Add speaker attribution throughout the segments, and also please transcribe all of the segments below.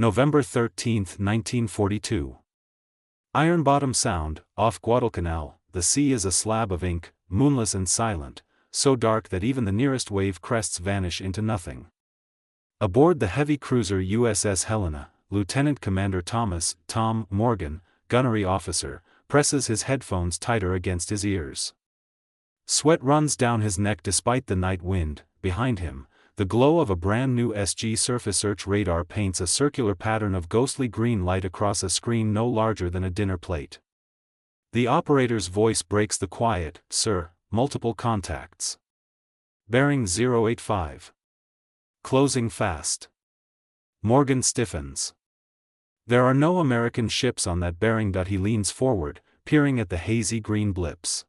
Speaker 1: November 13, 1942. Iron Bottom Sound, off Guadalcanal. The sea is a slab of ink, moonless and silent, so dark that even the nearest wave crests vanish into nothing. Aboard the heavy cruiser USS Helena, Lieutenant Commander Tom Morgan, gunnery officer, presses his headphones tighter against his ears. Sweat runs down his neck despite the night wind. Behind him, the glow of a brand new SG surface search radar paints a circular pattern of ghostly green light across a screen no larger than a dinner plate. The operator's voice breaks the quiet. "Sir, multiple contacts. Bearing 085. Closing fast." Morgan stiffens. There are no American ships on that bearing. He leans forward, peering at the hazy green blips.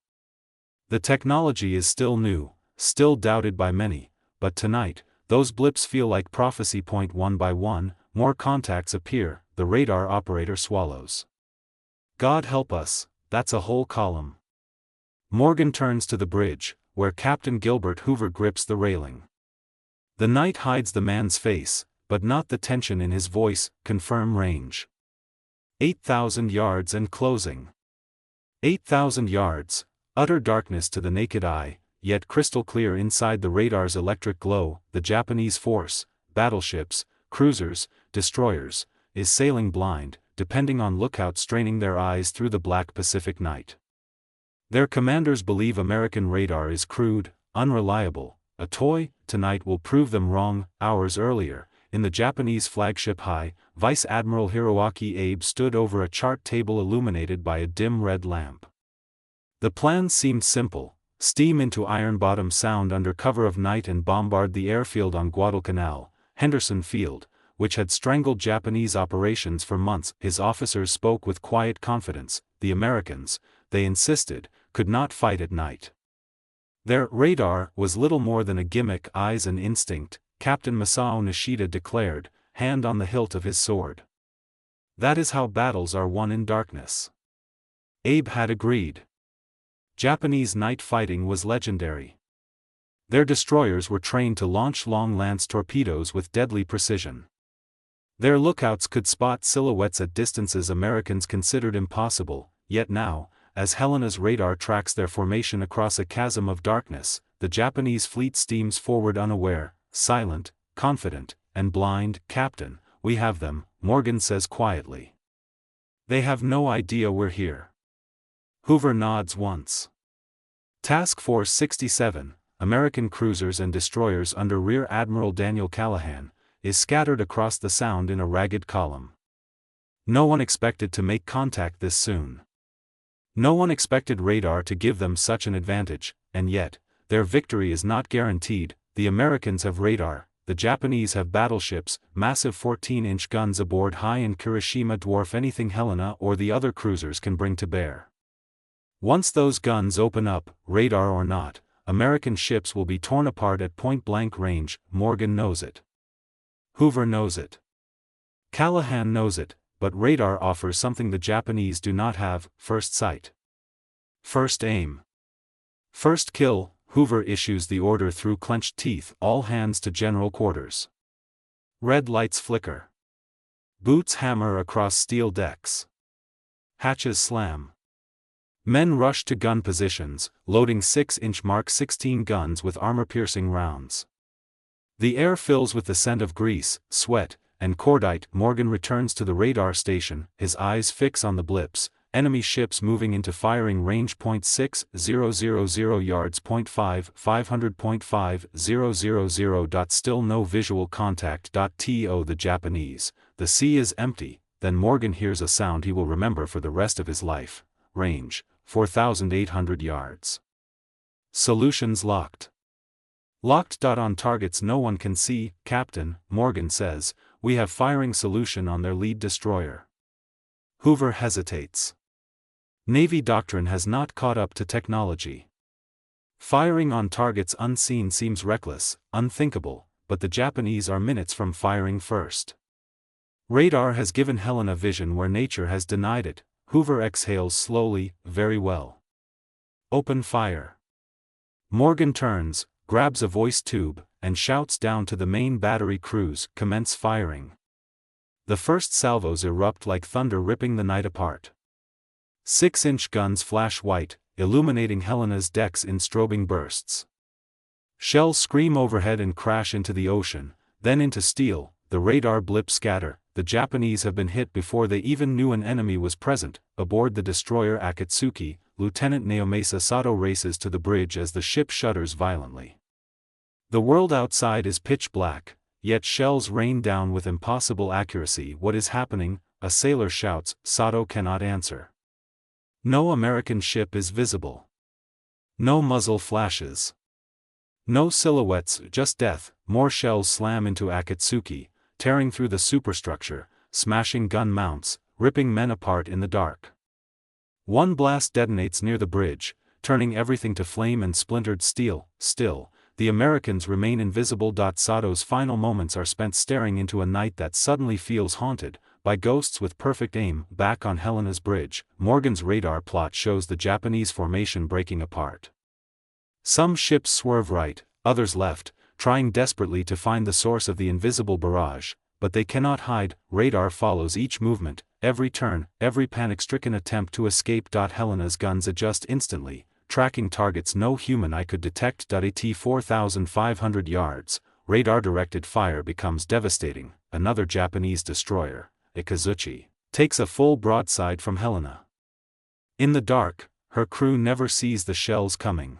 Speaker 1: The technology is still new, still doubted by many, but tonight, those blips feel like prophecy. One by one, more contacts appear. The radar operator swallows. "God help us, that's a whole column." Morgan turns to the bridge, where Captain Gilbert Hoover grips the railing. The night hides the man's face, but not the tension in his voice. "Confirm range. 8,000 yards and closing." 8,000 yards, utter darkness to the naked eye, yet crystal clear inside the radar's electric glow. The Japanese force, battleships, cruisers, destroyers, is sailing blind, depending on lookouts straining their eyes through the black Pacific night. Their commanders believe American radar is crude, unreliable, a toy. Tonight will prove them wrong. Hours earlier, in the Japanese flagship Vice Admiral Hiroaki Abe stood over a chart table illuminated by a dim red lamp. The plan seemed simple: steam into Iron Bottom Sound under cover of night and bombard the airfield on Guadalcanal, Henderson Field, which had strangled Japanese operations for months. His officers spoke with quiet confidence. The Americans, they insisted, could not fight at night. Their radar was little more than a gimmick. "Eyes and instinct," Captain Masao Nishida declared, hand on the hilt of his sword. "That is how battles are won in darkness." Abe had agreed. Japanese night fighting was legendary. Their destroyers were trained to launch long lance torpedoes with deadly precision. Their lookouts could spot silhouettes at distances Americans considered impossible, yet now, as Helena's radar tracks their formation across a chasm of darkness, the Japanese fleet steams forward unaware, silent, confident, and blind. "Captain, we have them," Morgan says quietly. "They have no idea we're here." Hoover nods once. Task Force 67, American cruisers and destroyers under Rear Admiral Daniel Callahan, is scattered across the Sound in a ragged column. No one expected to make contact this soon. No one expected radar to give them such an advantage, and yet, their victory is not guaranteed. The Americans have radar, the Japanese have battleships. Massive 14-inch guns aboard and Kirishima dwarf anything Helena or the other cruisers can bring to bear. Once those guns open up, radar or not, American ships will be torn apart at point-blank range. Morgan knows it. Hoover knows it. Callahan knows it, but radar offers something the Japanese do not have: first sight. First aim. First kill. Hoover issues the order through clenched teeth: "All hands to general quarters." Red lights flicker. Boots hammer across steel decks. Hatches slam. Men rush to gun positions, loading 6-inch Mark 16 guns with armor-piercing rounds. The air fills with the scent of grease, sweat, and cordite. Morgan returns to the radar station, his eyes fix on the blips: enemy ships moving into firing range. 6,000 yards. 500.5000. Still no visual contact. To the Japanese, the sea is empty. Then Morgan hears a sound he will remember for the rest of his life. Range, 4,800 yards. Solutions locked. Locked. On targets no one can see. "Captain," Morgan says, "we have firing solution on their lead destroyer." Hoover hesitates. Navy doctrine has not caught up to technology. Firing on targets unseen seems reckless, unthinkable, but the Japanese are minutes from firing first. Radar has given Helena vision where nature has denied it. Hoover exhales slowly. "Very well. Open fire." Morgan turns, grabs a voice tube, and shouts down to the main battery crews: "Commence firing." The first salvos erupt like thunder, ripping the night apart. 6-inch guns flash white, illuminating Helena's decks in strobing bursts. Shells scream overhead and crash into the ocean, then into steel. The radar blips scatter. The Japanese have been hit before they even knew an enemy was present. Aboard the destroyer Akatsuki, Lieutenant Naomasa Sato races to the bridge as the ship shudders violently. The world outside is pitch black, yet shells rain down with impossible accuracy. What is happening? A sailor shouts. Sato cannot answer. No American ship is visible. No muzzle flashes. No silhouettes, just death. More shells slam into Akatsuki, tearing through the superstructure, smashing gun mounts, ripping men apart in the dark. One blast detonates near the bridge, turning everything to flame and splintered steel. Still, the Americans remain invisible. Sato's final moments are spent staring into a night that suddenly feels haunted by ghosts with perfect aim. Back on Helena's bridge, Morgan's radar plot shows the Japanese formation breaking apart. Some ships swerve right, others left, trying desperately to find the source of the invisible barrage, but they cannot hide. Radar follows each movement, every turn, every panic-stricken attempt to escape. Helena's guns adjust instantly, tracking targets no human eye could detect. At 4,500 yards, radar-directed fire becomes devastating. Another Japanese destroyer, Ikazuchi, takes a full broadside from Helena. In the dark, her crew never sees the shells coming.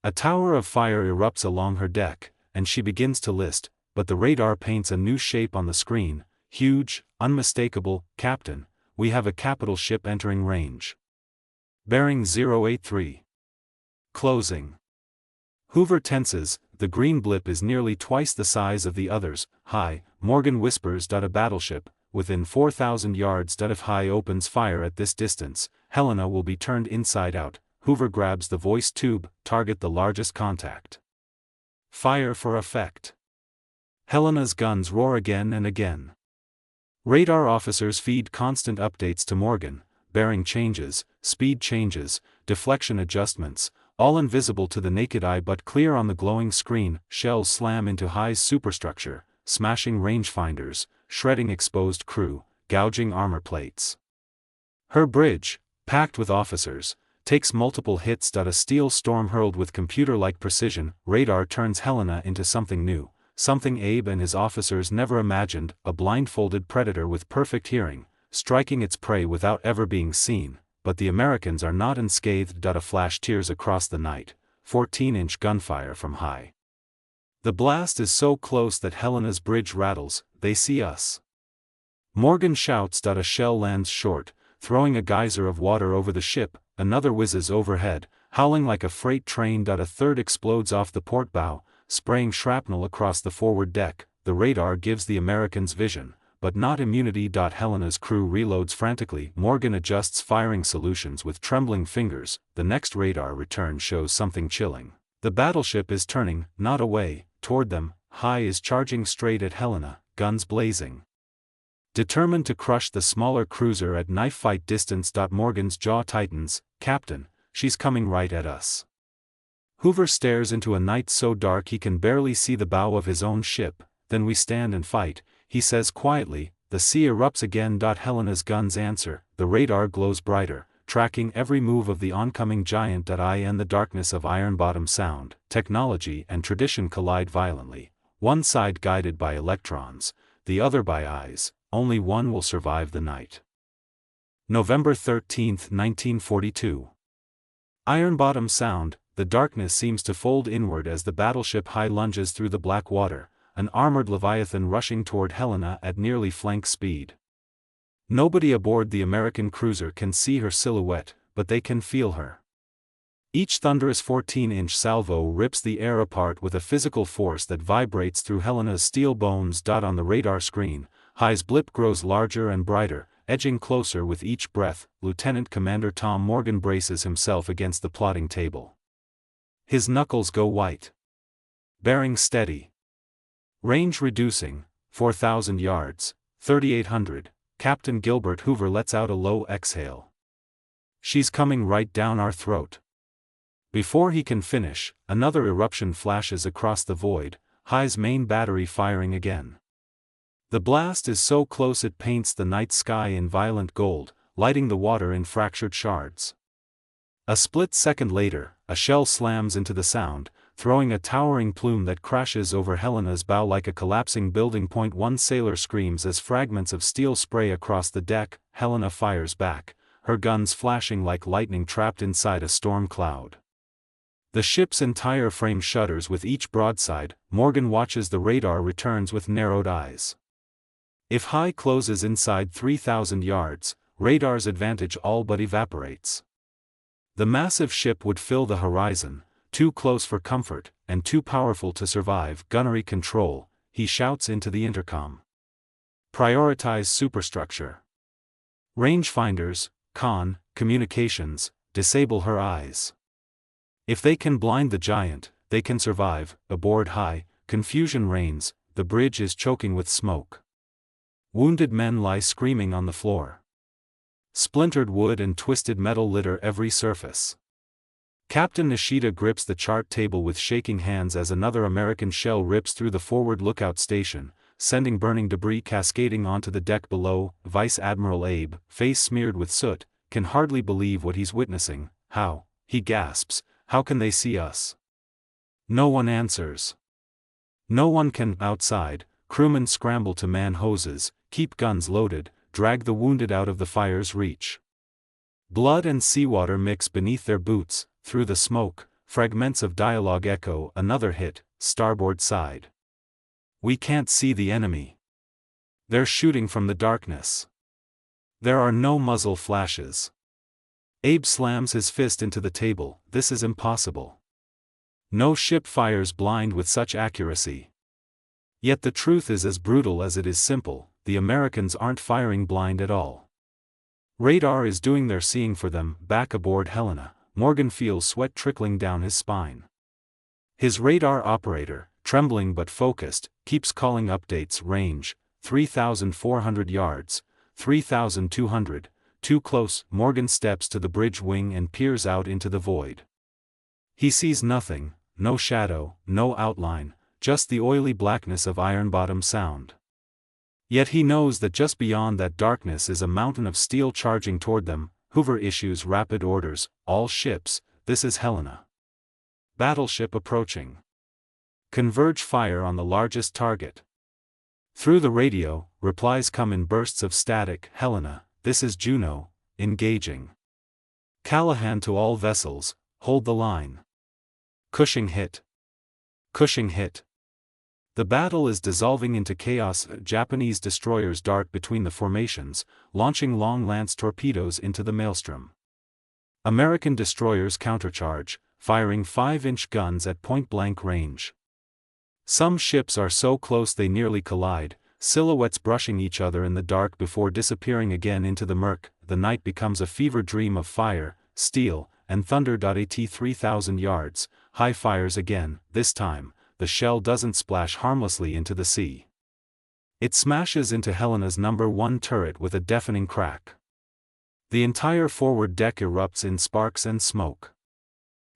Speaker 1: A tower of fire erupts along her deck, and she begins to list, but the radar paints a new shape on the screen, huge, unmistakable. Captain, we have a capital ship entering range. Bearing 083. Closing. Hoover tenses. The green blip is nearly twice the size of the others. Hi, Morgan whispers. A battleship, within 4,000 yards. If Hi opens fire at this distance, Helena will be turned inside out. Hoover grabs the voice tube. Target the largest contact. Fire for effect. Helena's guns roar again and again. Radar officers feed constant updates to Morgan, bearing changes, speed changes, deflection adjustments, all invisible to the naked eye but clear on the glowing screen. Shells slam into Hi's superstructure, smashing rangefinders, shredding exposed crew, gouging armor plates. Her bridge, packed with officers, takes multiple hits. A steel storm hurled with computer-like precision. Radar turns Helena into something new, something Abe and his officers never imagined, a blindfolded predator with perfect hearing, striking its prey without ever being seen. But the Americans are not unscathed. A flash tears across the night, 14-inch gunfire from Hi. The blast is so close that Helena's bridge rattles. They see us. Morgan shouts. A shell lands short, throwing a geyser of water over the ship. Another whizzes overhead, howling like a freight train. A third explodes off the port bow, spraying shrapnel across the forward deck. The radar gives the Americans vision, but not immunity. Helena's crew reloads frantically. Morgan adjusts firing solutions with trembling fingers. The next radar return shows something chilling. The battleship is turning, not away, toward them. Hi is charging straight at Helena, guns blazing. Determined to crush the smaller cruiser at knife-fight distance. Morgan's jaw tightens. Captain, she's coming right at us. Hoover stares into a night so dark he can barely see the bow of his own ship. Then we stand and fight, he says quietly. The sea erupts again. Helena's guns answer. The radar glows brighter, tracking every move of the oncoming giant. I and the darkness of Iron Bottom Sound, technology and tradition collide violently, one side guided by electrons, the other by eyes. Only one will survive the night. November 13, 1942. Iron Bottom Sound. The darkness seems to fold inward as the battleship Hi lunges through the black water, an armored leviathan rushing toward Helena at nearly flank speed. Nobody aboard the American cruiser can see her silhouette, but they can feel her. Each thunderous 14-inch salvo rips the air apart with a physical force that vibrates through Helena's steel bones. On the radar screen, Hi's blip grows larger and brighter, edging closer with each breath. Lieutenant Commander Tom Morgan braces himself against the plotting table. His knuckles go white. Bearing steady. Range reducing, 4,000 yards, 3,800. Captain Gilbert Hoover lets out a low exhale. She's coming right down our throat. Before he can finish, another eruption flashes across the void, Hi's main battery firing again. The blast is so close it paints the night sky in violent gold, lighting the water in fractured shards. A split second later, a shell slams into the Sound, throwing a towering plume that crashes over Helena's bow like a collapsing building. One sailor screams as fragments of steel spray across the deck. Helena fires back, her guns flashing like lightning trapped inside a storm cloud. The ship's entire frame shudders with each broadside. Morgan watches the radar returns with narrowed eyes. If high closes inside 3,000 yards, radar's advantage all but evaporates. The massive ship would fill the horizon, too close for comfort, and too powerful to survive. Gunnery control, he shouts into the intercom. Prioritize superstructure. Rangefinders, con, communications, disable her eyes. If they can blind the giant, they can survive. Aboard high, confusion reigns, the bridge is choking with smoke. Wounded men lie screaming on the floor. Splintered wood and twisted metal litter every surface. Captain Nishida grips the chart table with shaking hands as another American shell rips through the forward lookout station, sending burning debris cascading onto the deck below. Vice Admiral Abe, face smeared with soot, can hardly believe what he's witnessing. How, he gasps, how can they see us? No one answers. No one can. Outside, crewmen scramble to man hoses, keep guns loaded, drag the wounded out of the fire's reach. Blood and seawater mix beneath their boots. Through the smoke, fragments of dialogue echo. Another hit, starboard side. We can't see the enemy. They're shooting from the darkness. There are no muzzle flashes. Abe slams his fist into the table. This is impossible. No ship fires blind with such accuracy. Yet the truth is as brutal as it is simple. The Americans aren't firing blind at all. Radar is doing their seeing for them. Back aboard Helena, Morgan feels sweat trickling down his spine. His radar operator, trembling but focused, keeps calling updates. Range, 3,400 yards, 3,200, too close. Morgan steps to the bridge wing and peers out into the void. He sees nothing, no shadow, no outline, just the oily blackness of Ironbottom Sound. Yet he knows that just beyond that darkness is a mountain of steel charging toward them. Hoover issues rapid orders. All ships, this is Helena. Battleship approaching. Converge fire on the largest target. Through the radio, replies come in bursts of static. Helena, this is Juno, engaging. Callahan to all vessels, hold the line. Cushing hit. Cushing hit. The battle is dissolving into chaos. Japanese destroyers dart between the formations, launching long lance torpedoes into the maelstrom. American destroyers countercharge, firing 5-inch guns at point-blank range. Some ships are so close they nearly collide, silhouettes brushing each other in the dark before disappearing again into the murk. The night becomes a fever dream of fire, steel, and thunder. At 3,000 yards, high fires again. This time, the shell doesn't splash harmlessly into the sea. It smashes into Helena's number 1 turret with a deafening crack. The entire forward deck erupts in sparks and smoke.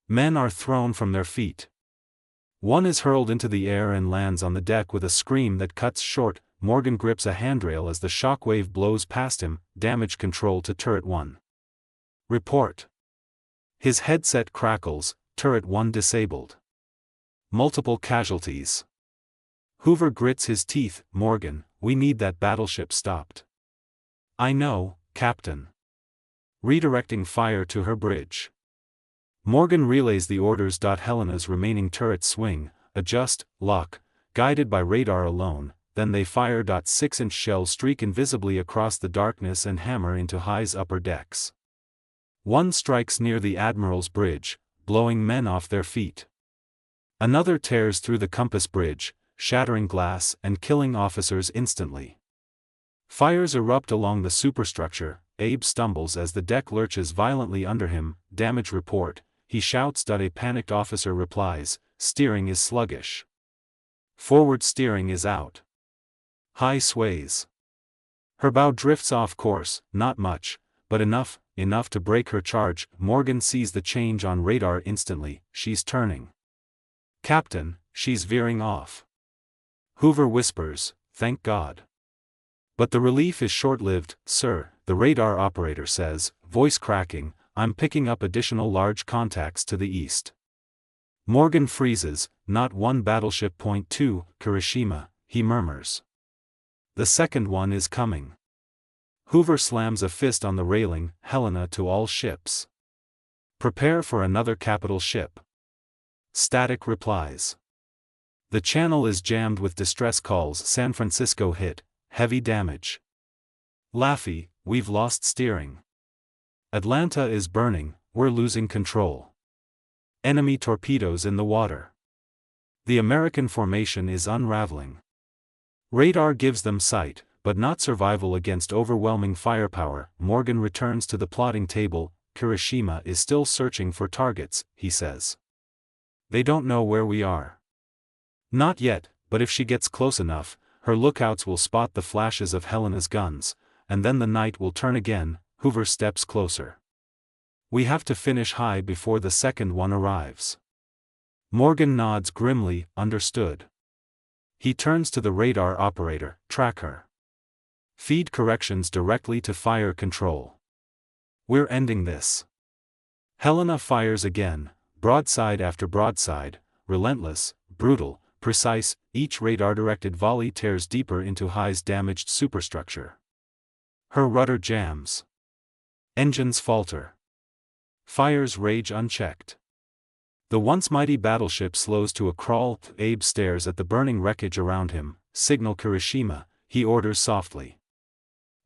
Speaker 1: Men are thrown from their feet. One is hurled into the air and lands on the deck with a scream that cuts short. Morgan grips a handrail as the shockwave blows past him. Damage control to Turret 1. Report. His headset crackles. Turret 1 disabled. Multiple casualties. Hoover grits his teeth. Morgan, we need that battleship stopped. I know, Captain. Redirecting fire to her bridge. Morgan relays the orders. Helena's remaining turrets swing, adjust, lock, guided by radar alone, then they fire. 6-inch shells streak invisibly across the darkness and hammer into High's upper decks. One strikes near the Admiral's bridge, blowing men off their feet. Another tears through the compass bridge, shattering glass and killing officers instantly. Fires erupt along the superstructure. Abe stumbles as the deck lurches violently under him. Damage report, he shouts. A panicked officer replies, steering is sluggish. Forward steering is out. High sways. Her bow drifts off course, not much, but enough to break her charge. Morgan sees the change on radar instantly. She's turning. Captain, she's veering off. Hoover whispers, thank God. But the relief is short-lived, sir, the radar operator says, voice cracking. I'm picking up additional large contacts to the east. Morgan freezes. Not one battleship. Point 2, Kirishima, he murmurs. The second one is coming. Hoover slams a fist on the railing. Helena to all ships. Prepare for another capital ship. Static replies. The channel is jammed with distress calls. San Francisco hit, heavy damage. Laffey, we've lost steering. Atlanta is burning, we're losing control. Enemy torpedoes in the water. The American formation is unraveling. Radar gives them sight, but not survival against overwhelming firepower. Morgan returns to the plotting table. Kirishima is still searching for targets, he says. They don't know where we are. Not yet, but if she gets close enough, her lookouts will spot the flashes of Helena's guns, and then the night will turn again. Hoover steps closer. We have to finish high before the second one arrives. Morgan nods grimly. Understood. He turns to the radar operator. Track her. Feed corrections directly to fire control. We're ending this. Helena fires again, broadside after broadside, relentless, brutal, precise. Each radar-directed volley tears deeper into High's damaged superstructure. Her rudder jams. Engines falter. Fires rage unchecked. The once mighty battleship slows to a crawl. Abe stares at the burning wreckage around him. Signal Kirishima, he orders softly.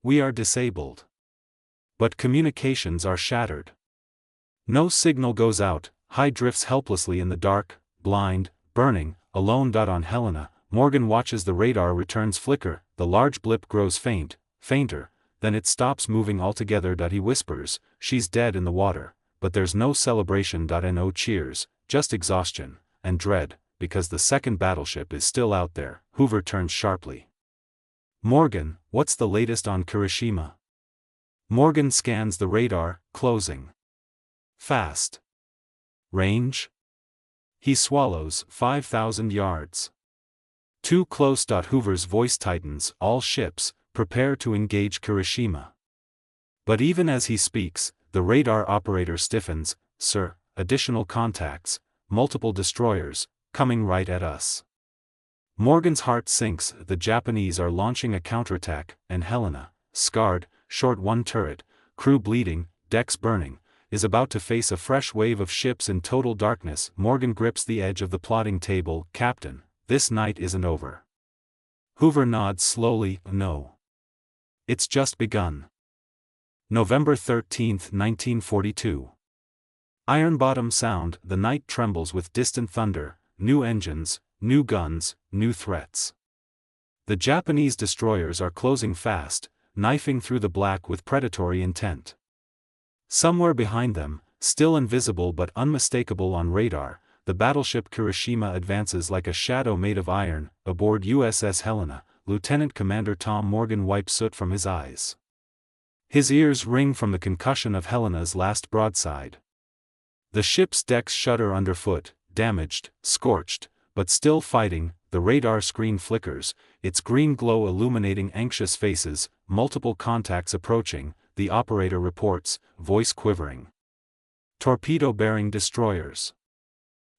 Speaker 1: We are disabled. But communications are shattered. No signal goes out. High drifts helplessly in the dark, blind, burning, alone. On Helena, Morgan watches the radar returns flicker. The large blip grows faint, fainter, then it stops moving altogether. He whispers, she's dead in the water, but there's no celebration. No cheers, just exhaustion, and dread, because the second battleship is still out there. Hoover turns sharply. Morgan, what's the latest on Kirishima? Morgan scans the radar, closing. Fast. Range? He swallows. 5,000 yards. Too close. Hoover's voice tightens. All ships, prepare to engage Kirishima. But even as he speaks, the radar operator stiffens. Sir, additional contacts, multiple destroyers, coming right at us. Morgan's heart sinks. The Japanese are launching a counterattack, and Helena, scarred, short one turret, crew bleeding, decks burning, is about to face a fresh wave of ships in total darkness. Morgan grips the edge of the plotting table. Captain, this night isn't over. Hoover nods slowly. No. It's just begun. November 13, 1942. Iron Bottom Sound. The night trembles with distant thunder, new engines, new guns, new threats. The Japanese destroyers are closing fast, knifing through the black with predatory intent. Somewhere behind them, still invisible but unmistakable on radar, the battleship Kirishima advances like a shadow made of iron. Aboard USS Helena, Lieutenant Commander Tom Morgan wipes soot from his eyes. His ears ring from the concussion of Helena's last broadside. The ship's decks shudder underfoot, damaged, scorched, but still fighting. The radar screen flickers, its green glow illuminating anxious faces. Multiple contacts approaching, the operator reports, voice quivering. Torpedo-bearing destroyers.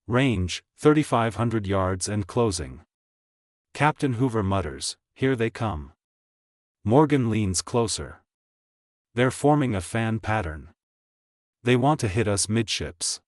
Speaker 1: Range, 3,500 yards and closing. Captain Hoover mutters, here they come. Morgan leans closer. They're forming a fan pattern. They want to hit us midships.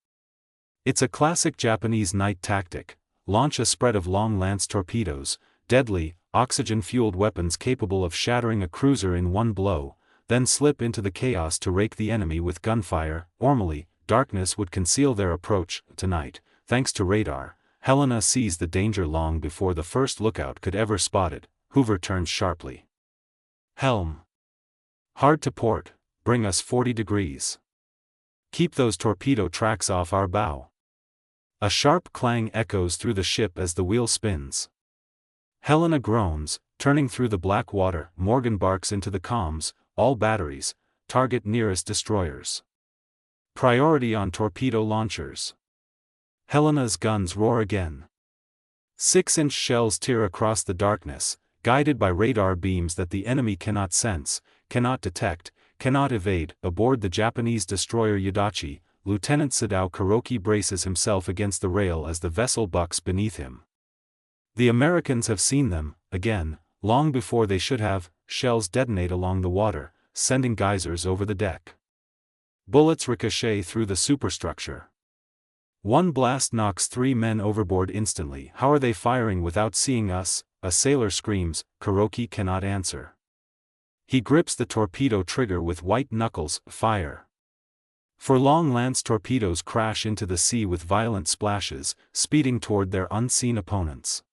Speaker 1: It's a classic Japanese night tactic. Launch a spread of long lance torpedoes, deadly, oxygen-fueled weapons capable of shattering a cruiser in one blow, then slip into the chaos to rake the enemy with gunfire. Normally, darkness would conceal their approach. Tonight, thanks to radar, Helena sees the danger long before the first lookout could ever spot it. Hoover turns sharply. Helm. Hard to port, bring us 40 degrees. Keep those torpedo tracks off our bow. A sharp clang echoes through the ship as the wheel spins. Helena groans, turning through the black water. Morgan barks into the comms, all batteries, target nearest destroyers. Priority on torpedo launchers. Helena's guns roar again. 6-inch shells tear across the darkness, guided by radar beams that the enemy cannot sense, cannot detect, cannot evade. Aboard the Japanese destroyer Yadachi, Lieutenant Sadao Kuroki braces himself against the rail as the vessel bucks beneath him. The Americans have seen them, again, long before they should have. Shells detonate along the water, sending geysers over the deck. Bullets ricochet through the superstructure. One blast knocks 3 men overboard instantly. How are they firing without seeing us? A sailor screams. Kuroki cannot answer. He grips the torpedo trigger with white knuckles. Fire. For long lance torpedoes crash into the sea with violent splashes, speeding toward their unseen opponents.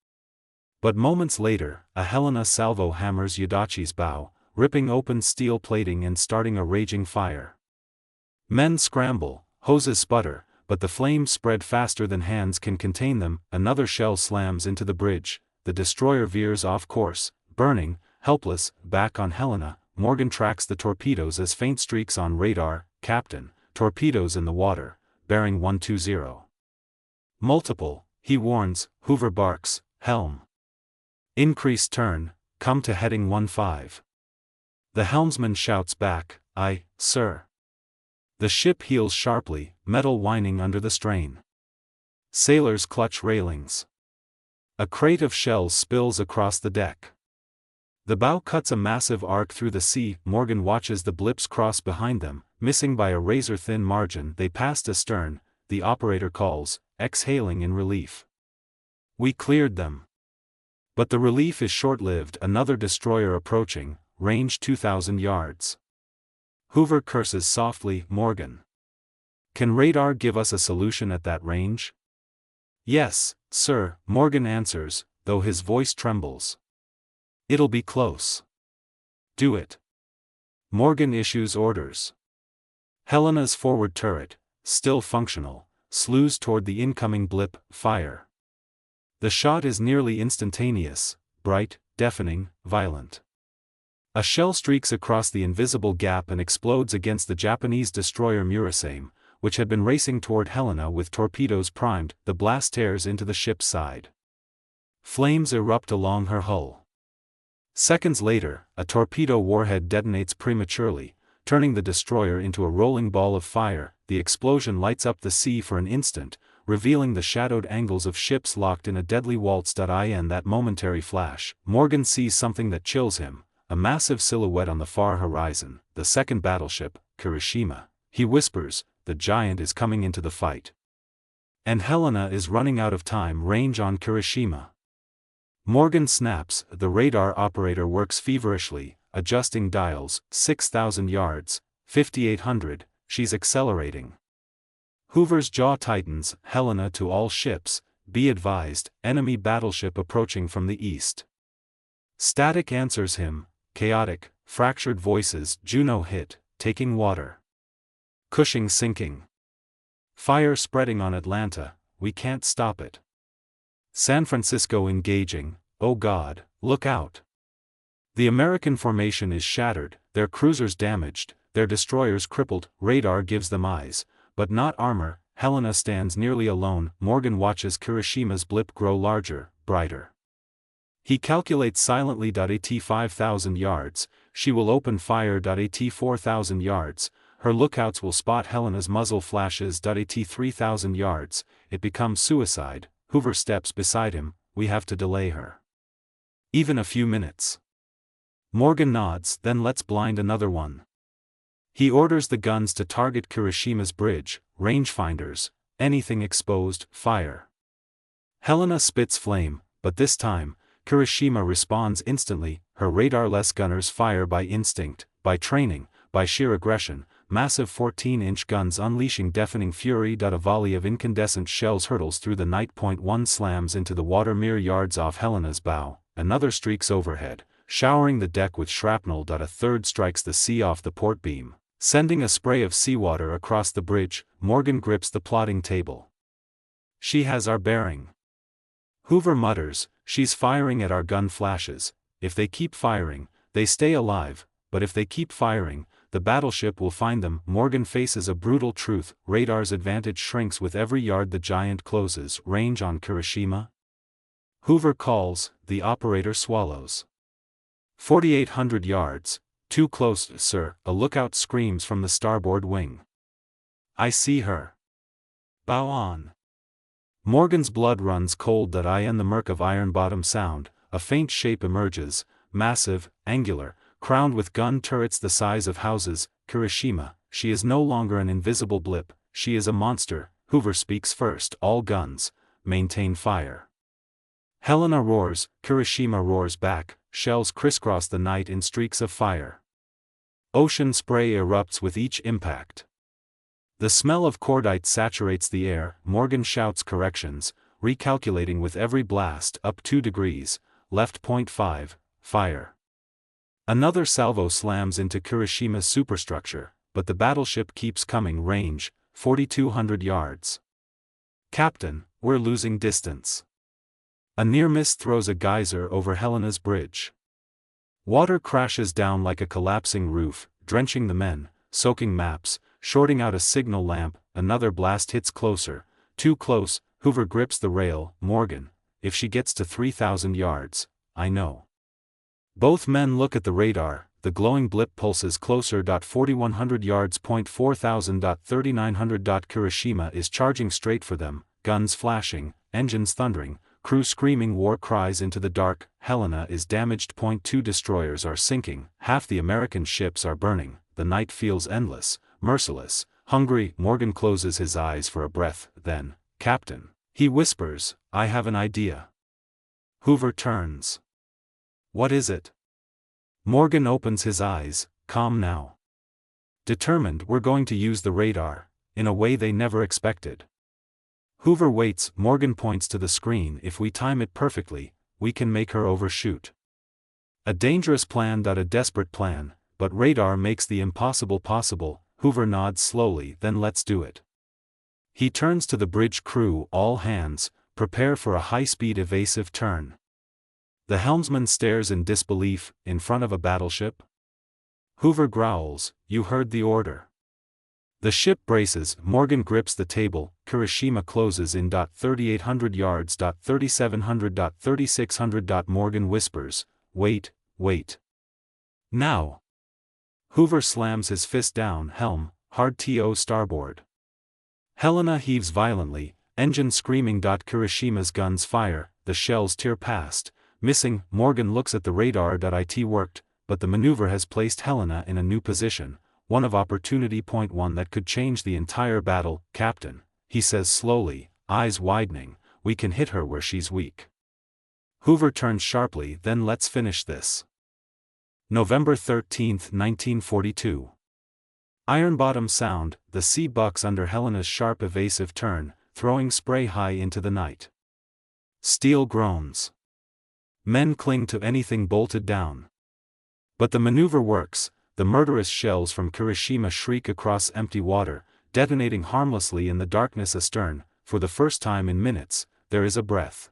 Speaker 1: But moments later, a Helena salvo hammers Yadachi's bow, ripping open steel plating and starting a raging fire. Men scramble, hoses sputter, but the flames spread faster than hands can contain them. Another shell slams into the bridge, the destroyer veers off course, burning, helpless. Back on Helena, Morgan tracks the torpedoes as faint streaks on radar. Captain, torpedoes in the water, bearing 120. Multiple, he warns. Hoover barks, helm. Increase turn, come to heading 15. The helmsman shouts back, aye, sir. The ship heels sharply, metal whining under the strain. Sailors clutch railings. A crate of shells spills across the deck. The bow cuts a massive arc through the sea. Morgan watches the blips cross behind them, missing by a razor-thin margin. They passed astern, the operator calls, exhaling in relief. We cleared them. But the relief is short-lived. Another destroyer approaching, range 2,000 yards. Hoover curses softly. Morgan. Can radar give us a solution at that range? Yes, sir, Morgan answers, though his voice trembles. It'll be close. Do it. Morgan issues orders. Helena's forward turret, still functional, slews toward the incoming blip. Fire. The shot is nearly instantaneous, bright, deafening, violent. A shell streaks across the invisible gap and explodes against the Japanese destroyer Murasame, which had been racing toward Helena with torpedoes primed. The blast tears into the ship's side. Flames erupt along her hull. Seconds later, a torpedo warhead detonates prematurely, turning the destroyer into a rolling ball of fire. The explosion lights up the sea for an instant, revealing the shadowed angles of ships locked in a deadly waltz. In that momentary flash, Morgan sees something that chills him, a massive silhouette on the far horizon, the second battleship, Kirishima. He whispers, the giant is coming into the fight. And Helena is running out of time range on Kirishima. Morgan snaps. The radar operator works feverishly, adjusting dials. 6,000 yards, 5,800, she's accelerating. Hoover's jaw tightens. Helena to all ships, be advised, enemy battleship approaching from the east. Static answers him, chaotic, fractured voices. Juno hit, taking water. Cushing sinking. Fire spreading on Atlanta, we can't stop it. San Francisco engaging, oh God, look out. The American formation is shattered, their cruisers damaged, their destroyers crippled. Radar gives them eyes, but not armor. Helena stands nearly alone. Morgan watches Kirishima's blip grow larger, brighter. He calculates silently. At 5,000 yards, she will open fire. At 4,000 yards, her lookouts will spot Helena's muzzle flashes. At 3,000 yards, it becomes suicide. Hoover steps beside him, we have to delay her. Even a few minutes. Morgan nods. Then let's blind another one. He orders the guns to target Kirishima's bridge. Rangefinders, anything exposed, fire. Helena spits flame, but this time, Kirishima responds instantly. Her radar-less gunners fire by instinct, by training, by sheer aggression. Massive 14-inch guns unleashing deafening fury. A volley of incandescent shells hurtles through the night. One slams into the water mere yards off Helena's bow, another streaks overhead, showering the deck with shrapnel. A third strikes the sea off the port beam, sending a spray of seawater across the bridge. Morgan grips the plotting table. She has our bearing. Hoover mutters, she's firing at our gun flashes. If they keep firing, they stay alive, but if they keep firing, the battleship will find them. Morgan faces a brutal truth. Radar's advantage shrinks with every yard the giant closes. Range on Kirishima? Hoover calls, the operator swallows. 4,800 yards. Too close, sir, a lookout screams from the starboard wing. I see her. Bow on. Morgan's blood runs cold. That eye in the murk of Iron Bottom Sound, a faint shape emerges, massive, angular, crowned with gun turrets the size of houses. Kirishima, she is no longer an invisible blip, she is a monster. Hoover speaks first. All guns, maintain fire. Helena roars, Kirishima roars back, shells crisscross the night in streaks of fire. Ocean spray erupts with each impact. The smell of cordite saturates the air. Morgan shouts corrections, recalculating with every blast. Up 2 degrees, left 0.5, fire. Another salvo slams into Kirishima's superstructure, but the battleship keeps coming. Range, 4,200 yards. Captain, we're losing distance. A near miss throws a geyser over Helena's bridge. Water crashes down like a collapsing roof, drenching the men, soaking maps, shorting out a signal lamp. Another blast hits closer, too close. Hoover grips the rail. Morgan, if she gets to 3,000 yards, I know. Both men look at the radar. The glowing blip pulses closer. 4,100 yards. 4,000. 3,900. Kirishima is charging straight for them, guns flashing, engines thundering, crew screaming war cries into the dark. Helena is damaged. 2 destroyers are sinking, half the American ships are burning. The night feels endless, merciless, hungry. Morgan closes his eyes for a breath, then, Captain, he whispers, I have an idea. Hoover turns. What is it? Morgan opens his eyes, calm now. Determined. We're going to use the radar, in a way they never expected. Hoover waits. Morgan points to the screen. If we time it perfectly, we can make her overshoot. A dangerous plan. A desperate plan, but radar makes the impossible possible. Hoover nods slowly. Then let's do it. He turns to the bridge crew. All hands, prepare for a high-speed evasive turn. The helmsman stares in disbelief. In front of a battleship? Hoover growls, you heard the order. The ship braces. Morgan grips the table. Kirishima closes in. 3,800 yards. 3,700. 3,600. Morgan whispers, wait, wait. Now. Hoover slams his fist down. Helm, hard to starboard. Helena heaves violently, engine screaming. Kirishima's guns fire, the shells tear past, missing. Morgan looks at the radar. It worked, but the maneuver has placed Helena in a new position, one of opportunity. One that could change the entire battle. Captain, he says slowly, eyes widening, we can hit her where she's weak. Hoover turns sharply. Then let's finish this. November 13, 1942. Iron Bottom Sound, the sea bucks under Helena's sharp evasive turn, throwing spray high into the night. Steel groans. Men cling to anything bolted down. But the maneuver works. The murderous shells from Kirishima shriek across empty water, detonating harmlessly in the darkness astern. For the first time in minutes, there is a breath.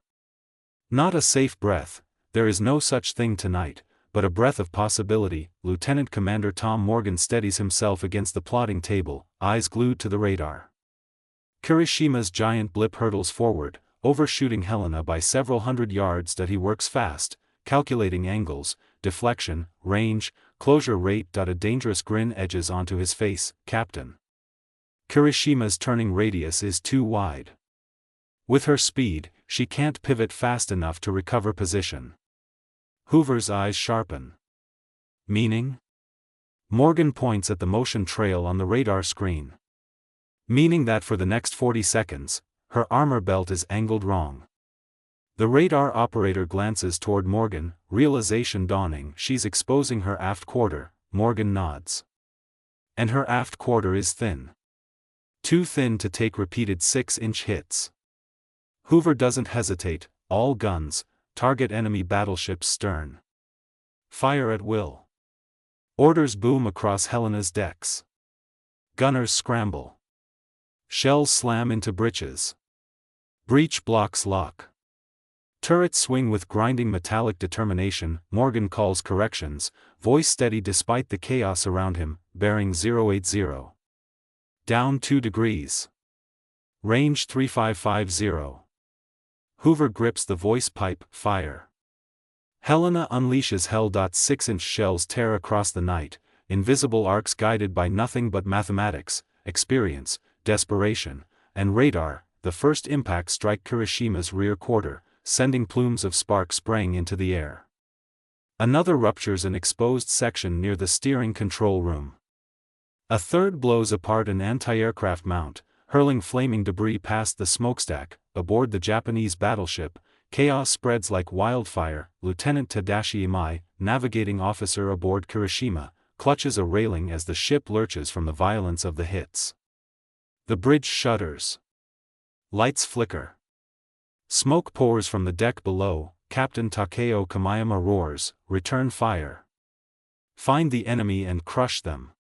Speaker 1: Not a safe breath, there is no such thing tonight, but a breath of possibility. Lieutenant Commander Tom Morgan steadies himself against the plotting table, eyes glued to the radar. Kirishima's giant blip hurtles forward, overshooting Helena by several hundred yards. He works fast, calculating angles, deflection, range, closure rate. A dangerous grin edges onto his face. Captain, Kirishima's turning radius is too wide. With her speed, she can't pivot fast enough to recover position. Hoover's eyes sharpen. Meaning? Morgan points at the motion trail on the radar screen. Meaning that for the next 40 seconds, her armor belt is angled wrong. The radar operator glances toward Morgan, realization dawning. She's exposing her aft quarter. Morgan nods. And her aft quarter is thin. Too thin to take repeated 6-inch hits. Hoover doesn't hesitate. All guns, target enemy battleship's stern. Fire at will. Orders boom across Helena's decks. Gunners scramble. Shells slam into breaches. Breach blocks lock. Turrets swing with grinding metallic determination. Morgan calls corrections, voice steady despite the chaos around him. Bearing 080. Down 2 degrees. Range 3550. Hoover grips the voice pipe. Fire. Helena unleashes Hell. 6-inch shells tear across the night, invisible arcs guided by nothing but mathematics, experience, desperation, and radar. The first impacts strike Kirishima's rear quarter, sending plumes of spark spraying into the air. Another ruptures an exposed section near the steering control room. A third blows apart an anti-aircraft mount, hurling flaming debris past the smokestack. Aboard the Japanese battleship, chaos spreads like wildfire. Lieutenant Tadashi Imai, navigating officer aboard Kirishima, clutches a railing as the ship lurches from the violence of the hits. The bridge shudders. Lights flicker. Smoke pours from the deck below. Captain Takeo Kamayama roars, "Return fire! Find the enemy and crush them!"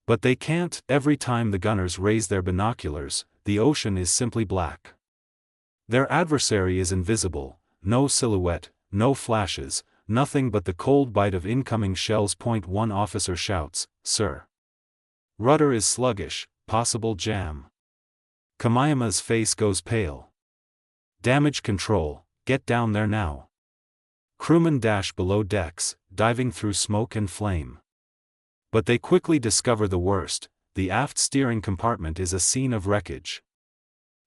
Speaker 1: But they can't. Every time the gunners raise their binoculars, the ocean is simply black. Their adversary is invisible, no silhouette, no flashes, nothing but the cold bite of incoming shells. One officer shouts, "Sir! Rudder is sluggish, possible jam." Kamayama's face goes pale. "Damage control, get down there now." Crewmen dash below decks, diving through smoke and flame. But they quickly discover the worst. The aft steering compartment is a scene of wreckage.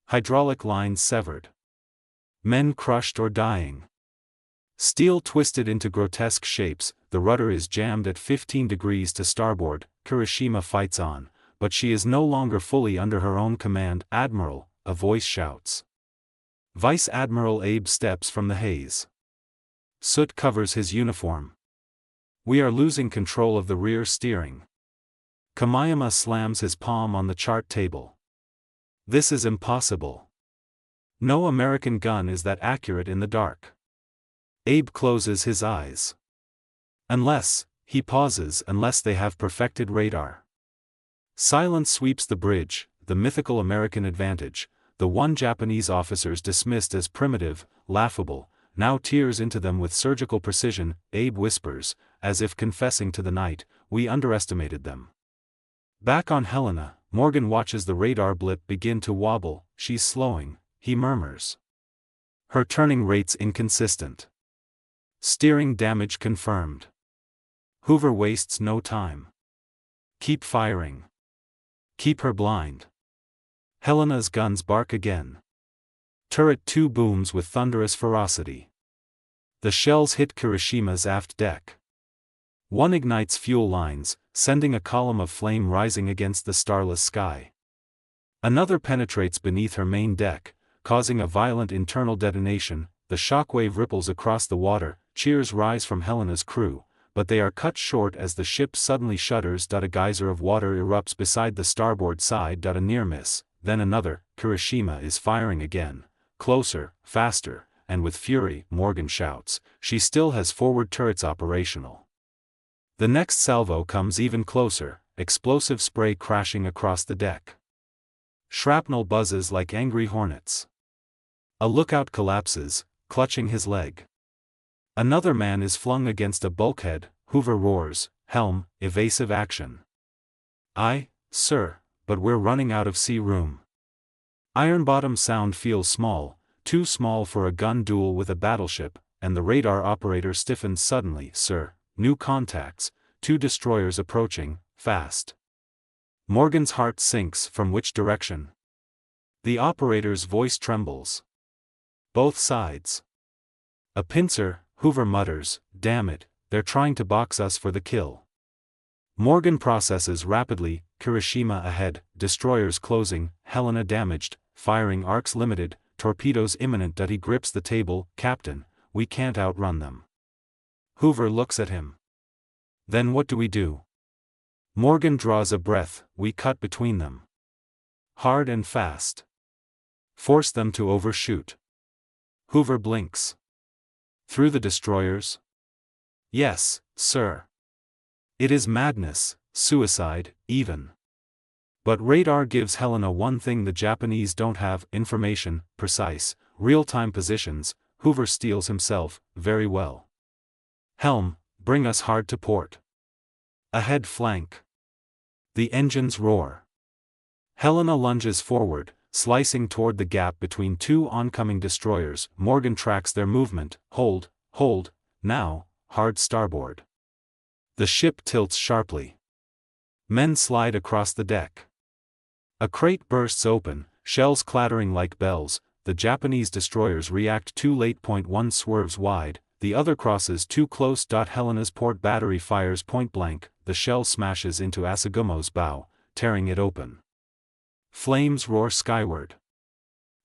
Speaker 1: Hydraulic lines severed. Men crushed or dying. Steel twisted into grotesque shapes. The rudder is jammed at 15 degrees to starboard. Kirishima fights on, but she is no longer fully under her own command. "Admiral," a voice shouts. Vice Admiral Abe steps from the haze. Soot covers his uniform. "We are losing control of the rear steering." Kamayama slams his palm on the chart table. "This is impossible. No American gun is that accurate in the dark." Abe closes his eyes. "Unless," he pauses, "unless they have perfected radar." Silence sweeps the bridge, the mythical American advantage, the one Japanese officers dismissed as primitive, laughable, now tears into them with surgical precision. Abe whispers, as if confessing to the night, "We underestimated them." Back on Helena, Morgan watches the radar blip begin to wobble. "She's slowing," he murmurs. "Her turning rate's inconsistent. Steering damage confirmed." Hoover wastes no time. "Keep firing. Keep her blind." Helena's guns bark again. Turret 2 booms with thunderous ferocity. The shells hit Kirishima's aft deck. One ignites fuel lines, sending a column of flame rising against the starless sky. Another penetrates beneath her main deck, causing a violent internal detonation. The shockwave ripples across the water. Cheers rise from Helena's crew, but they are cut short as the ship suddenly shudders. A geyser of water erupts beside the starboard side. A near miss, then another. Kirishima is firing again, closer, faster, and with fury. Morgan shouts, "She still has forward turrets operational." The next salvo comes even closer, explosive spray crashing across the deck. Shrapnel buzzes like angry hornets. A lookout collapses, clutching his leg. Another man is flung against a bulkhead. Hoover roars, "Helm, evasive action." "Aye, sir, but we're running out of sea room." Iron Bottom Sound feels small, too small for a gun duel with a battleship, and the radar operator stiffens suddenly. "Sir, new contacts, 2 destroyers approaching, fast." Morgan's heart sinks. "From which direction?" The operator's voice trembles. "Both sides." "A pincer," Hoover mutters, "Damn it, they're trying to box us for the kill." Morgan processes rapidly. Kirishima ahead, destroyers closing, Helena damaged, firing arcs limited, torpedoes imminent. He grips the table. "Captain, we can't outrun them." Hoover looks at him. "Then what do we do?" Morgan draws a breath. "We cut between them. Hard and fast. Force them to overshoot." Hoover blinks. "Through the destroyers?" "Yes, sir." It is madness, suicide, even. But radar gives Helena one thing the Japanese don't have: information, precise, real-time positions. Hoover steels himself. "Very well. Helm, bring us hard to port. Ahead flank." The engines roar. Helena lunges forward, slicing toward the gap between 2 oncoming destroyers. Morgan tracks their movement. Hold, now, hard starboard. The ship tilts sharply. Men slide across the deck. A crate bursts open, shells clattering like bells. The Japanese destroyers react too late. One swerves wide, the other crosses too close. Helena's port battery fires point blank, the shell smashes into Asagumo's bow, tearing it open. Flames roar skyward.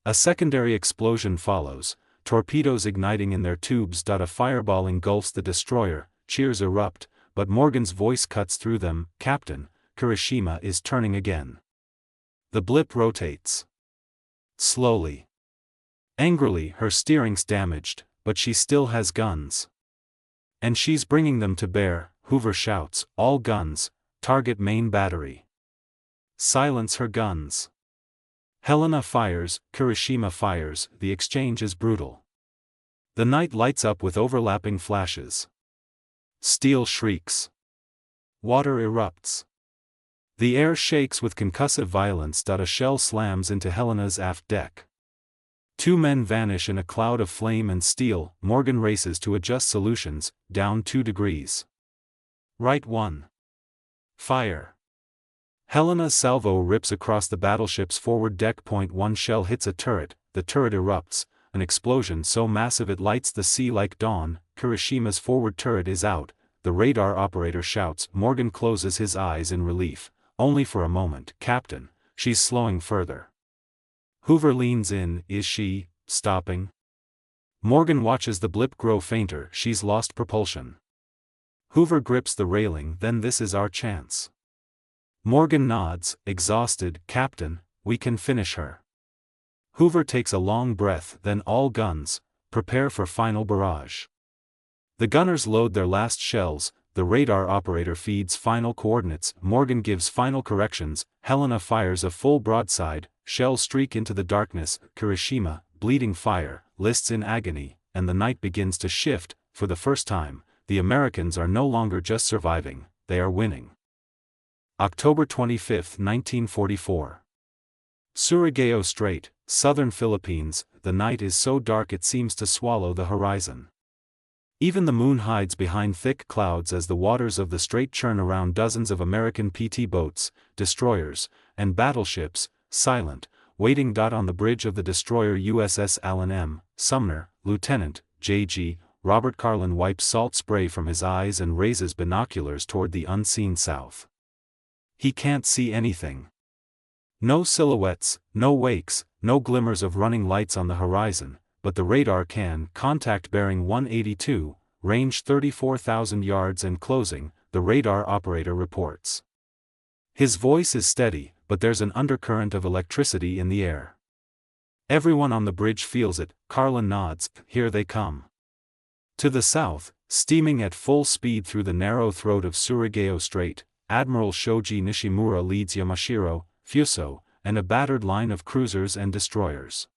Speaker 1: A secondary explosion follows, torpedoes igniting in their tubes. A fireball engulfs the destroyer, cheers erupt, but Morgan's voice cuts through them. "Captain, Kirishima is turning again." The blip rotates. Slowly. Angrily, her steering's damaged, but she still has guns. And she's bringing them to bear. Hoover shouts, "All guns, target main battery. Silence her guns." Helena fires, Kirishima fires, the exchange is brutal. The night lights up with overlapping flashes. Steel shrieks. Water erupts. The air shakes with concussive violence. A shell slams into Helena's aft deck. 2 men vanish in a cloud of flame and steel. Morgan races to adjust solutions, down 2 degrees. Right 1. Fire. Helena's salvo rips across the battleship's forward deck. 1 shell hits a turret, the turret erupts, an explosion so massive it lights the sea like dawn. Kirishima's forward turret is out, the radar operator shouts. Morgan closes his eyes in relief, only for a moment. "Captain, she's slowing further." Hoover leans in. "Is she stopping?" Morgan watches the blip grow fainter. "She's lost propulsion." Hoover grips the railing. "Then this is our chance." Morgan nods, exhausted. "Captain, we can finish her." Hoover takes a long breath. "Then all guns, prepare for final barrage." The gunners load their last shells, the radar operator feeds final coordinates. Morgan gives final corrections. Helena fires a full broadside, shells streak into the darkness. Kirishima, bleeding fire, lists in agony, and the night begins to shift. For the first time, the Americans are no longer just surviving, they are winning. October 25, 1944. Surigao Strait, southern Philippines. The night is so dark it seems to swallow the horizon. Even the moon hides behind thick clouds as the waters of the strait churn around dozens of American PT boats, destroyers, and battleships, silent, waiting. On the bridge of the destroyer USS Allen M. Sumner, Lieutenant J.G. Robert Carlin wipes salt spray from his eyes and raises binoculars toward the unseen south. He can't see anything. No silhouettes, no wakes, no glimmers of running lights on the horizon, but the radar can. "Contact bearing 182, range 34,000 yards and closing," the radar operator reports. His voice is steady, but there's an undercurrent of electricity in the air. Everyone on the bridge feels it. Carlin nods. "Here they come." To the south, steaming at full speed through the narrow throat of Surigao Strait, Admiral Shoji Nishimura leads Yamashiro, Fuso, and a battered line of cruisers and destroyers.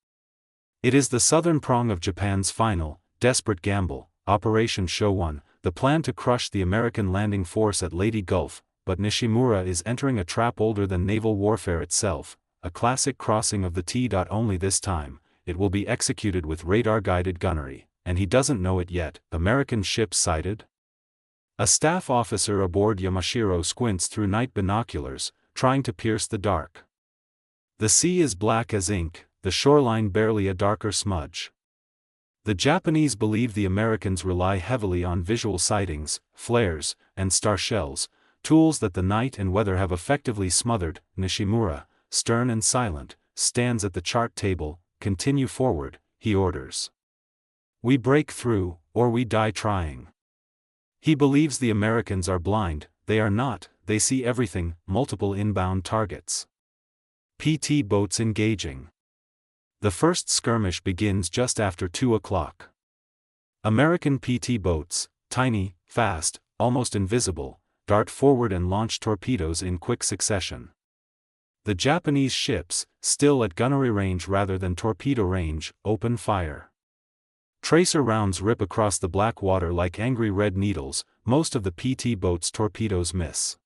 Speaker 1: It is the southern prong of Japan's final, desperate gamble, Operation Showan, the plan to crush the American landing force at Leyte Gulf. But Nishimura is entering a trap older than naval warfare itself, a classic crossing of the T. Only this time, it will be executed with radar-guided gunnery, and he doesn't know it yet. American ships sighted? A staff officer aboard Yamashiro squints through night binoculars, trying to pierce the dark. The sea is black as ink, the shoreline barely a darker smudge. The Japanese believe the Americans rely heavily on visual sightings, flares, and star shells, tools that the night and weather have effectively smothered. Nishimura, stern and silent, stands at the chart table. "Continue forward," he orders. "We break through, or we die trying." He believes the Americans are blind. They are not, they see everything. Multiple inbound targets. PT boats engaging. The first skirmish begins just after 2 o'clock. American PT boats, tiny, fast, almost invisible, dart forward and launch torpedoes in quick succession. The Japanese ships, still at gunnery range rather than torpedo range, open fire. Tracer rounds rip across the black water like angry red needles. Most of the PT boats' torpedoes miss.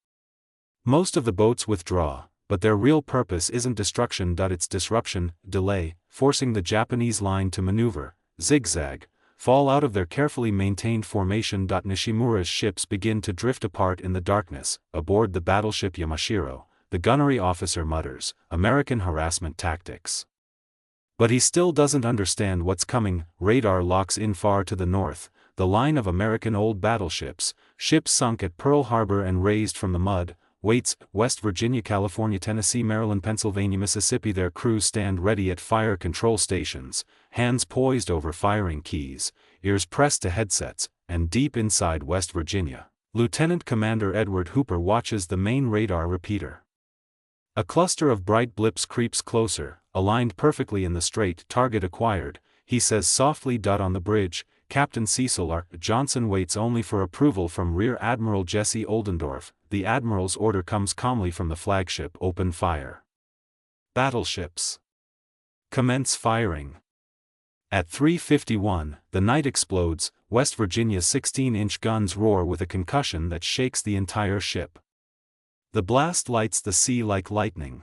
Speaker 1: Most of the boats withdraw, but their real purpose isn't destruction. It's disruption, delay, forcing the Japanese line to maneuver, zigzag, fall out of their carefully maintained formation. Nishimura's ships begin to drift apart in the darkness. Aboard the battleship Yamashiro, the gunnery officer mutters, "American harassment tactics." But he still doesn't understand what's coming. Radar locks in far to the north, the line of American old battleships, ships sunk at Pearl Harbor and raised from the mud, waits, West Virginia, California, Tennessee, Maryland, Pennsylvania, Mississippi. Their crews stand ready at fire control stations, hands poised over firing keys, ears pressed to headsets, and deep inside West Virginia, Lieutenant Commander Edward Hooper watches the main radar repeater. A cluster of bright blips creeps closer, aligned perfectly in the strait. Target acquired, he says softly. On the bridge, Captain Cecil R. Johnson waits only for approval from Rear Admiral Jesse Oldendorf. The Admiral's order comes calmly from the flagship: open fire. Battleships commence firing. At 3:51, the night explodes. West Virginia's 16-inch guns roar with a concussion that shakes the entire ship. The blast lights the sea like lightning.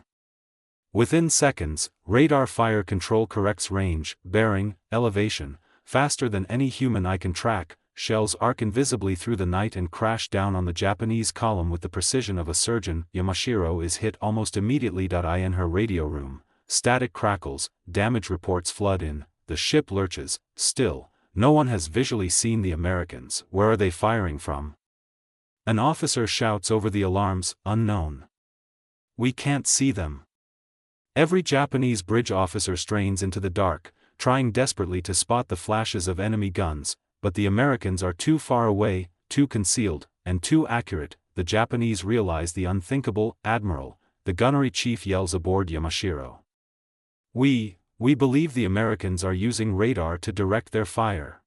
Speaker 1: Within seconds, radar fire control corrects range, bearing, elevation, faster than any human eye can track. Shells arc invisibly through the night and crash down on the Japanese column with the precision of a surgeon. Yamashiro is hit almost immediately. In her radio room, static crackles, damage reports flood in, the ship lurches. Still, no one has visually seen the Americans. Where are they firing from? An officer shouts over the alarms, "Unknown. We can't see them." Every Japanese bridge officer strains into the dark, trying desperately to spot the flashes of enemy guns, but the Americans are too far away, too concealed, and too accurate. The Japanese realize the unthinkable. "Admiral," the gunnery chief yells aboard Yamashiro. We believe the Americans are using radar to direct their fire."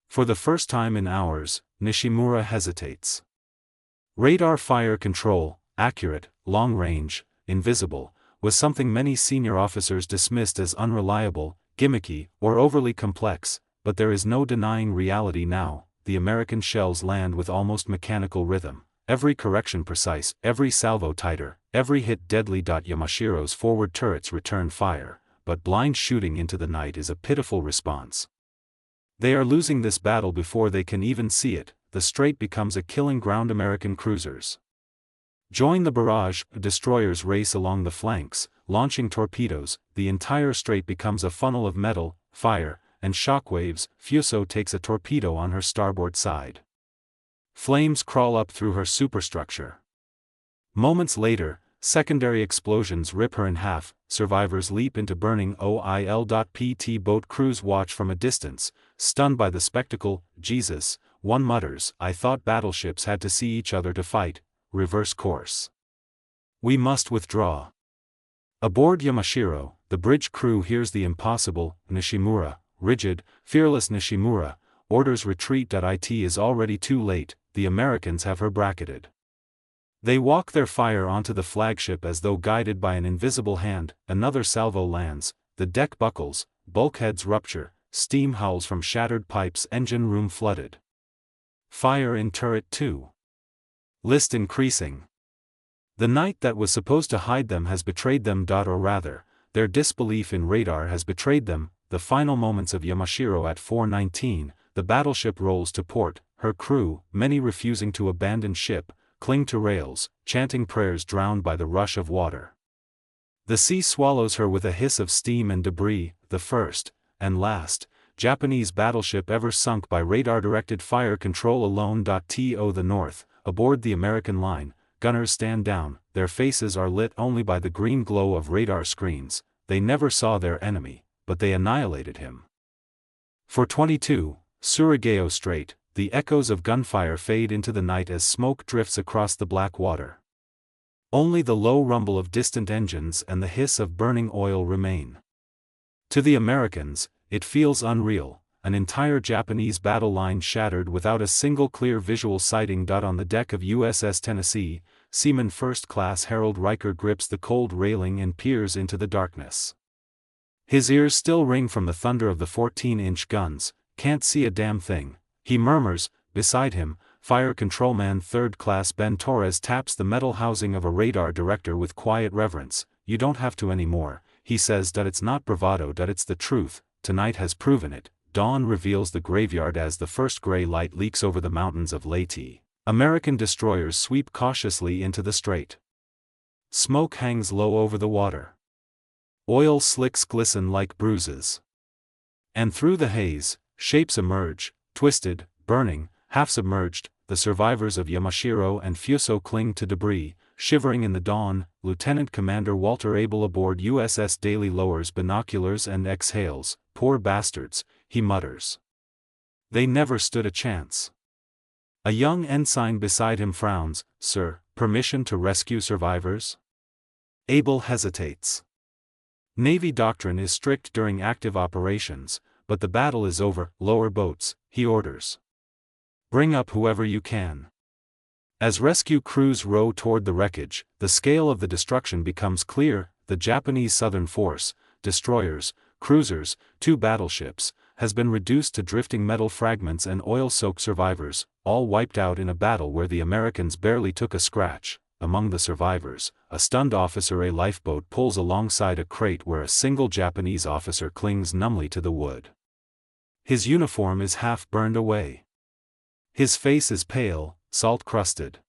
Speaker 1: For the first time in hours, Nishimura hesitates. Radar fire control, accurate, long-range, invisible, was something many senior officers dismissed as unreliable, gimmicky, or overly complex, but there is no denying reality now. The American shells land with almost mechanical rhythm, every correction precise, every salvo tighter, every hit deadly. Yamashiro's forward turrets return fire, but blind shooting into the night is a pitiful response. They are losing this battle before they can even see it. The strait becomes a killing ground. American cruisers join the barrage. Destroyers race along the flanks, launching torpedoes. The entire strait becomes a funnel of metal, fire, and shockwaves. Fuso takes a torpedo on her starboard side. Flames crawl up through her superstructure. Moments later, secondary explosions rip her in half. Survivors leap into burning oil. PT boat crews watch from a distance, stunned by the spectacle. "Jesus," one mutters, "I thought battleships had to see each other to fight. Reverse course. We must withdraw." Aboard Yamashiro, the bridge crew hears the impossible. Nishimura, rigid, fearless Nishimura, orders retreat. It is already too late. The Americans have her bracketed. They walk their fire onto the flagship as though guided by an invisible hand. Another salvo lands, the deck buckles, bulkheads rupture, steam howls from shattered pipes. Engine room flooded. Fire in turret 2. List increasing. The night that was supposed to hide them has betrayed them. Or rather, their disbelief in radar has betrayed them. The final moments of Yamashiro at 4:19, the battleship rolls to port. Her crew, many refusing to abandon ship, cling to rails, chanting prayers drowned by the rush of water. The sea swallows her with a hiss of steam and debris. The first, and last, Japanese battleship ever sunk by radar-directed fire control alone. To the north, aboard the American line, gunners stand down. Their faces are lit only by the green glow of radar screens. They never saw their enemy, but they annihilated him. For 22, Surigao Strait, the echoes of gunfire fade into the night as smoke drifts across the black water. Only the low rumble of distant engines and the hiss of burning oil remain. To the Americans, it feels unreal, an entire Japanese battle line shattered without a single clear visual sighting. On the deck of USS Tennessee, Seaman First Class Harold Riker grips the cold railing and peers into the darkness. His ears still ring from the thunder of the 14-inch guns. "Can't see a damn thing," he murmurs. Beside him, Fire Controlman Third Class Ben Torres taps the metal housing of a radar director with quiet reverence. "You don't have to anymore," he says. "It's not bravado, it's the truth. Tonight has proven it." dawn reveals the graveyard as the first gray light leaks over the mountains of Leyte. American destroyers sweep cautiously into the strait. Smoke hangs low over the water. Oil slicks glisten like bruises. And through the haze, shapes emerge, twisted, burning, half-submerged. The survivors of Yamashiro and Fuso cling to debris, shivering in the dawn. Lieutenant Commander Walter Abel aboard USS Daily lowers binoculars and exhales. Poor bastards, he mutters. They never stood a chance. A young ensign beside him frowns. Sir, permission to rescue survivors? Abel hesitates. Navy doctrine is strict during active operations, but the battle is over. Lower boats, he orders. Bring up whoever you can. As rescue crews row toward the wreckage, the scale of the destruction becomes clear. The Japanese Southern Force, destroyers, cruisers, 2 battleships, has been reduced to drifting metal fragments and oil-soaked survivors, all wiped out in a battle where the Americans barely took a scratch. Among the survivors, a stunned officer. A lifeboat pulls alongside a crate where a single Japanese officer clings numbly to the wood. His uniform is half burned away. His face is pale, salt-crusted.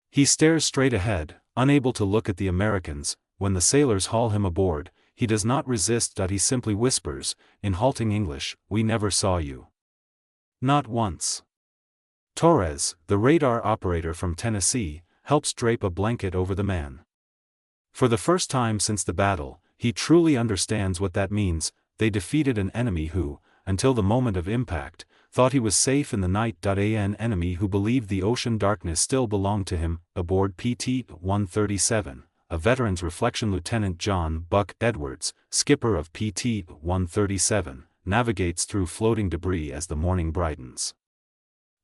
Speaker 1: He stares straight ahead, unable to look at the Americans. When the sailors haul him aboard, he does not resist. He simply whispers, in halting English, "We never saw you." Not once. Torres, the radar operator from Tennessee, helps drape a blanket over the man. For the first time since the battle, he truly understands what that means. They defeated an enemy who, until the moment of impact, thought he was safe in the night. An enemy who believed the ocean darkness still belonged to him. Aboard PT-137, a veteran's reflection. Lieutenant John "Buck" Edwards, skipper of PT-137, navigates through floating debris as the morning brightens.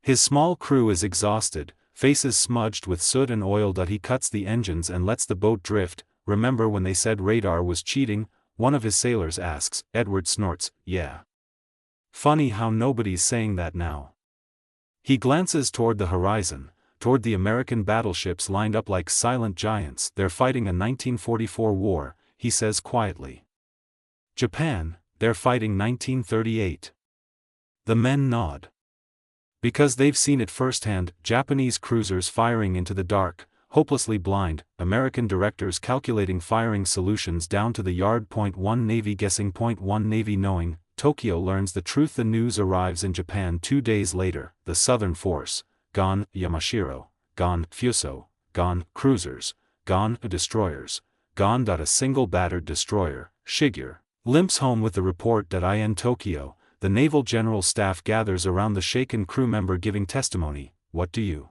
Speaker 1: His small crew is exhausted, faces smudged with soot and oil. He cuts the engines and lets the boat drift. Remember when they said radar was cheating? One of his sailors asks. Edwards snorts, "Yeah. Funny how nobody's saying that now." He glances toward the horizon, toward the American battleships lined up like silent giants. They're fighting a 1944 war, he says quietly. Japan, they're fighting 1938. The men nod. Because they've seen it firsthand. Japanese cruisers firing into the dark, hopelessly blind. American directors calculating firing solutions down to the yard. Point 1 Navy guessing. Point 1 Navy knowing. Tokyo learns the truth. The news arrives in Japan 2 days later. The Southern Force, gone. Yamashiro, gone. Fuso, gone. Cruisers, gone. Destroyers, gone. A single battered destroyer, Shigeru, limps home with the report that in Tokyo. The Naval General Staff gathers around the shaken crew member giving testimony. What do you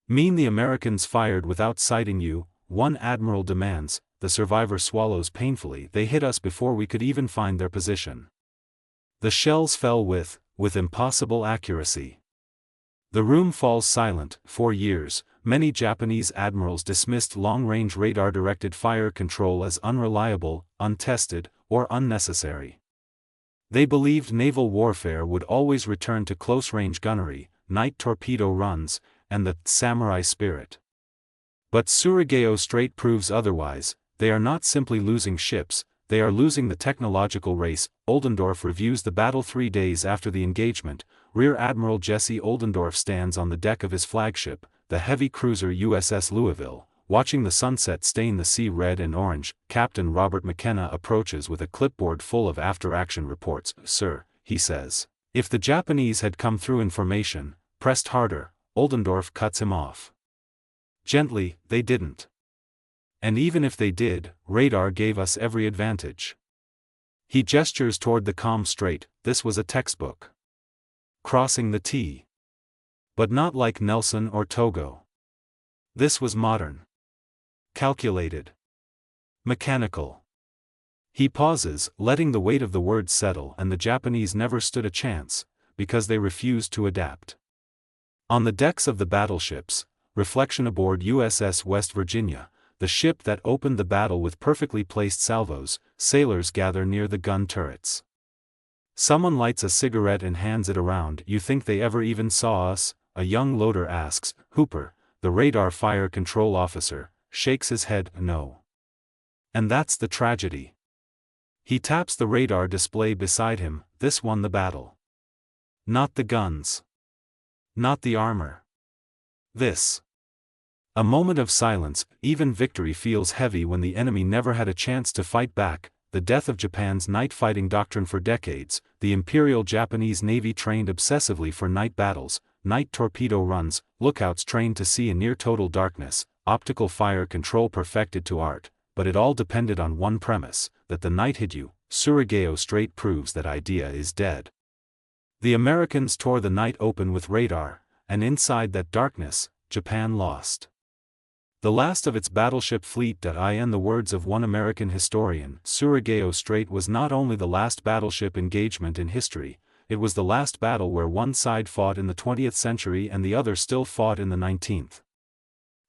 Speaker 1: mean the Americans fired without sighting you? One admiral demands. The survivor swallows painfully. They hit us before we could even find their position. The shells fell with impossible accuracy. The room falls silent. For years, many Japanese admirals dismissed long-range radar-directed fire control as unreliable, untested, or unnecessary. They believed naval warfare would always return to close-range gunnery, night torpedo runs, and the samurai spirit. But Surigao Strait proves otherwise. They are not simply losing ships, they are losing the technological race. Oldendorf reviews the battle 3 days after the engagement. Rear Admiral Jesse Oldendorf stands on the deck of his flagship, the heavy cruiser USS Louisville, watching the sunset stain the sea red and orange. Captain Robert McKenna approaches with a clipboard full of after-action reports. "Sir," he says, "if the Japanese had come through in formation, pressed harder." Oldendorf cuts him off. Gently, "They didn't. And even if they did, radar gave us every advantage." He gestures toward the calm strait. This was a textbook. Crossing the T. But not like Nelson or Togo. This was modern. Calculated. Mechanical. He pauses, letting the weight of the words settle, and the Japanese never stood a chance, because they refused to adapt. On the decks of the battleships, reflection aboard USS West Virginia, the ship that opened the battle with perfectly placed salvos, sailors gather near the gun turrets. Someone lights a cigarette and hands it around. "You think they ever even saw us?" a young loader asks. Hooper, the radar fire control officer, shakes his head. "No." And that's the tragedy. He taps the radar display beside him. this won the battle. Not the guns. Not the armor. This. A moment of silence. Even victory feels heavy when the enemy never had a chance to fight back. The death of Japan's night fighting doctrine. For decades, the Imperial Japanese Navy trained obsessively for night battles, night torpedo runs, lookouts trained to see in near total darkness, optical fire control perfected to art, but it all depended on one premise, that the night hid you. Surigao Strait proves that idea is dead. The Americans tore the night open with radar, and inside that darkness, Japan lost the last of its battleship fleet. In the words of one American historian, Surigao Strait was not only the last battleship engagement in history, it was the last battle where one side fought in the 20th century and the other still fought in the 19th.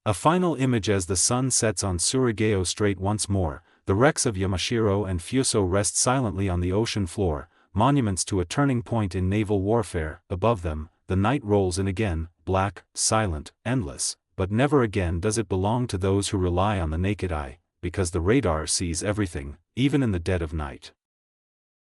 Speaker 1: A final image as the sun sets on Surigao Strait once more, the wrecks of Yamashiro and Fuso rest silently on the ocean floor, monuments to a turning point in naval warfare. Above them, the night rolls in again, black, silent, endless. But never again does it belong to those who rely on the naked eye, because the radar sees everything, even in the dead of night.